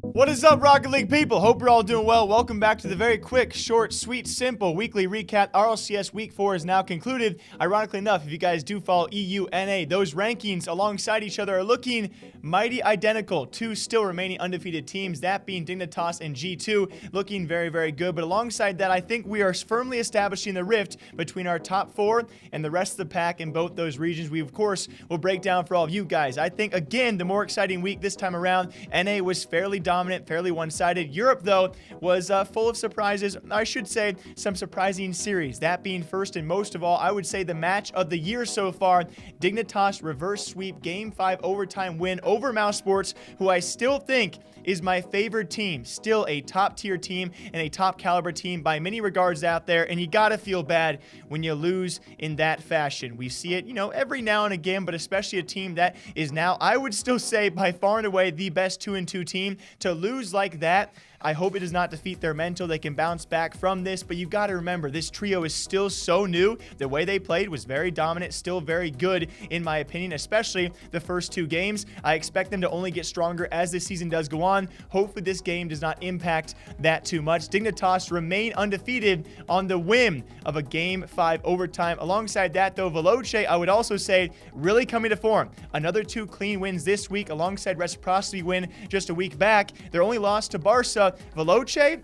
What is up, Rocket League people? Hope you're all doing well. Welcome back to the very quick, short, sweet, simple weekly recap. RLCS Week 4 is now concluded. Ironically enough, if you guys do follow EU, NA, those rankings alongside each other are looking mighty identical. Two still remaining undefeated teams, that being Dignitas and G2, looking very, very good. But alongside that, I think we are firmly establishing the rift between our top four and the rest of the pack in both those regions. We, of course, will break down for all of you guys. I think, again, the more exciting week this time around. NA was fairly dominant, fairly one-sided. Europe, though, was full of surprises. I should say some surprising series. That being first and most of all, I would say the match of the year so far, Dignitas reverse sweep Game 5 overtime win over Mouz Sports, who I still think is my favorite team. Still a top-tier team and a top-caliber team by many regards out there, and you gotta feel bad when you lose in that fashion. We see it, every now and again, but especially a team that is now, I would still say, by far and away the best 2-2 team. To lose like that, I hope it does not defeat their mental. They can bounce back from this, but you got to remember, this trio is still so new. The way they played was very dominant, still very good, in my opinion, especially the first two games. I expect them to only get stronger as this season does go on. Hopefully, this game does not impact that too much. Dignitas remain undefeated on the whim of a Game 5 overtime. Alongside that, though, Veloce, I would also say, really coming to form. Another 2 clean wins this week, alongside Reciprocity win just a week back. Their only loss to Barca. Veloce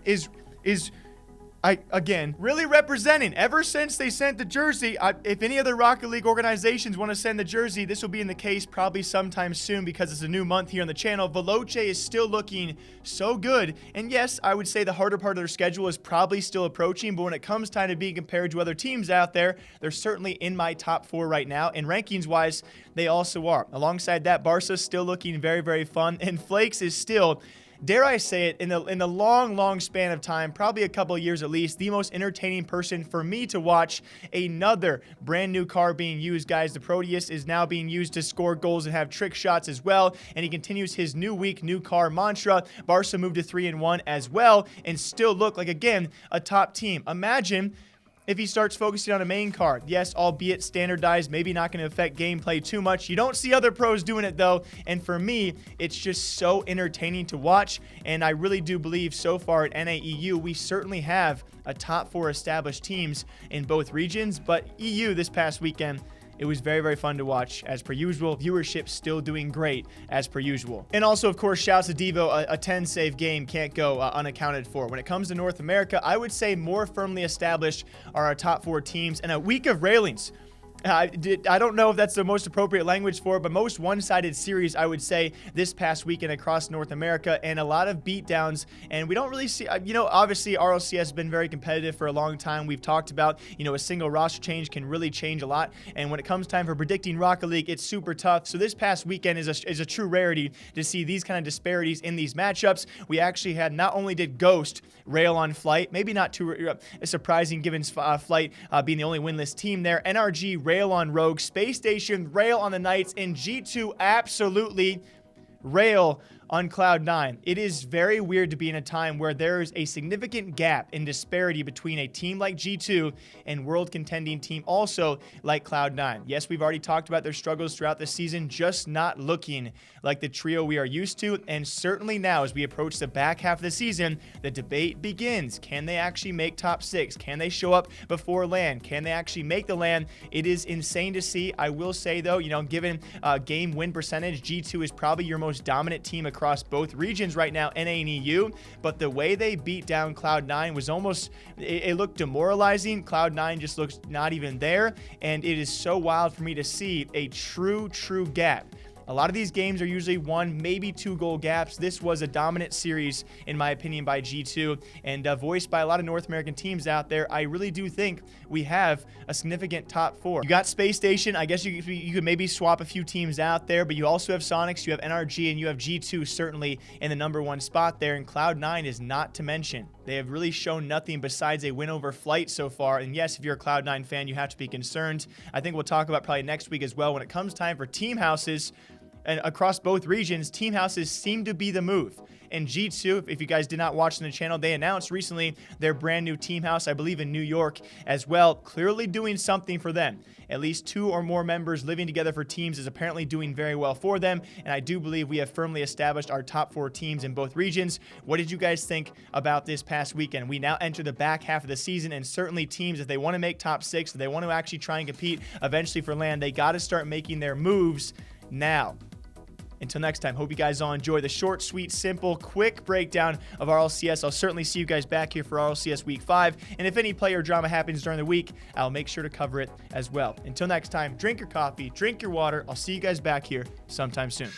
is again, really representing. Ever since they sent the jersey, if any other Rocket League organizations want to send the jersey, this will be in the case probably sometime soon because it's a new month here on the channel. Veloce is still looking so good. And yes, I would say the harder part of their schedule is probably still approaching, but when it comes time to being compared to other teams out there, they're certainly in my top 4 right now. And rankings-wise, they also are. Alongside that, Barca's still looking very, very fun. And Flakes is still, dare I say it, in the long span of time, probably a couple of years at least, the most entertaining person for me to watch. Another brand new car being used, guys. The Proteus is now being used to score goals and have trick shots as well, and he continues his new week, new car mantra. Barca moved to 3-1 as well, and still look like, again, a top team. Imagine if he starts focusing on a main card. Yes, albeit standardized, maybe not going to affect gameplay too much. You don't see other pros doing it, though, and for me, it's just so entertaining to watch, and I really do believe so far at NAEU, we certainly have a top 4 established teams in both regions, but EU this past weekend, it was very, very fun to watch, as per usual. Viewership still doing great, as per usual. And also, of course, shouts to Devo. A 10-save game can't go unaccounted for. When it comes to North America, I would say more firmly established are our top 4 teams. And a week of railings. I don't know if that's the most appropriate language for it, but most one-sided series, I would say, this past weekend across North America, and a lot of beatdowns, and we don't really see, obviously RLCS has been very competitive for a long time. We've talked about, a single roster change can really change a lot, and when it comes time for predicting Rocket League, it's super tough. So this past weekend is a true rarity to see these kind of disparities in these matchups. We actually had, not only did Ghost rail on Flight, maybe not too surprising given Flight being the only winless team there, NRG rail on Rogue, Space Station rail on the Knights, and G2 absolutely rail on Cloud9. It is very weird to be in a time where there is a significant gap in disparity between a team like G2 and world contending team also like Cloud9. Yes, we've already talked about their struggles throughout the season, just not looking like the trio we are used to, and certainly now as we approach the back half of the season, the debate begins. Can they actually make top 6? Can they show up before LAN? Can they actually make the LAN? It is insane to see. I will say though, given game win percentage, G2 is probably your most dominant team across both regions right now, NA and EU, but the way they beat down Cloud9 was almost, it looked demoralizing. Cloud9 just looks not even there, and it is so wild for me to see a true gap. A lot of these games are usually 1, maybe 2 goal gaps. This was a dominant series, in my opinion, by G2, and voiced by a lot of North American teams out there. I really do think we have a significant top 4. You got Space Station. I guess you could maybe swap a few teams out there, but you also have Sonics, you have NRG, and you have G2 certainly in the #1 spot there, and Cloud9 is not to mention. They have really shown nothing besides a win over Flight so far, and yes, if you're a Cloud9 fan, you have to be concerned. I think we'll talk about probably next week as well when it comes time for team houses. and across both regions, team houses seem to be the move. In G2, if you guys did not watch on the channel, they announced recently their brand new team house, I believe in New York as well, clearly doing something for them. At least 2 or more members living together for teams is apparently doing very well for them, and I do believe we have firmly established our top 4 teams in both regions. What did you guys think about this past weekend? We now enter the back half of the season, and certainly teams, if they want to make top 6, if they want to actually try and compete eventually for LAN, they got to start making their moves now. Until next time, hope you guys all enjoy the short, sweet, simple, quick breakdown of RLCS. I'll certainly see you guys back here for RLCS Week 5. And if any player drama happens during the week, I'll make sure to cover it as well. Until next time, drink your coffee, drink your water. I'll see you guys back here sometime soon.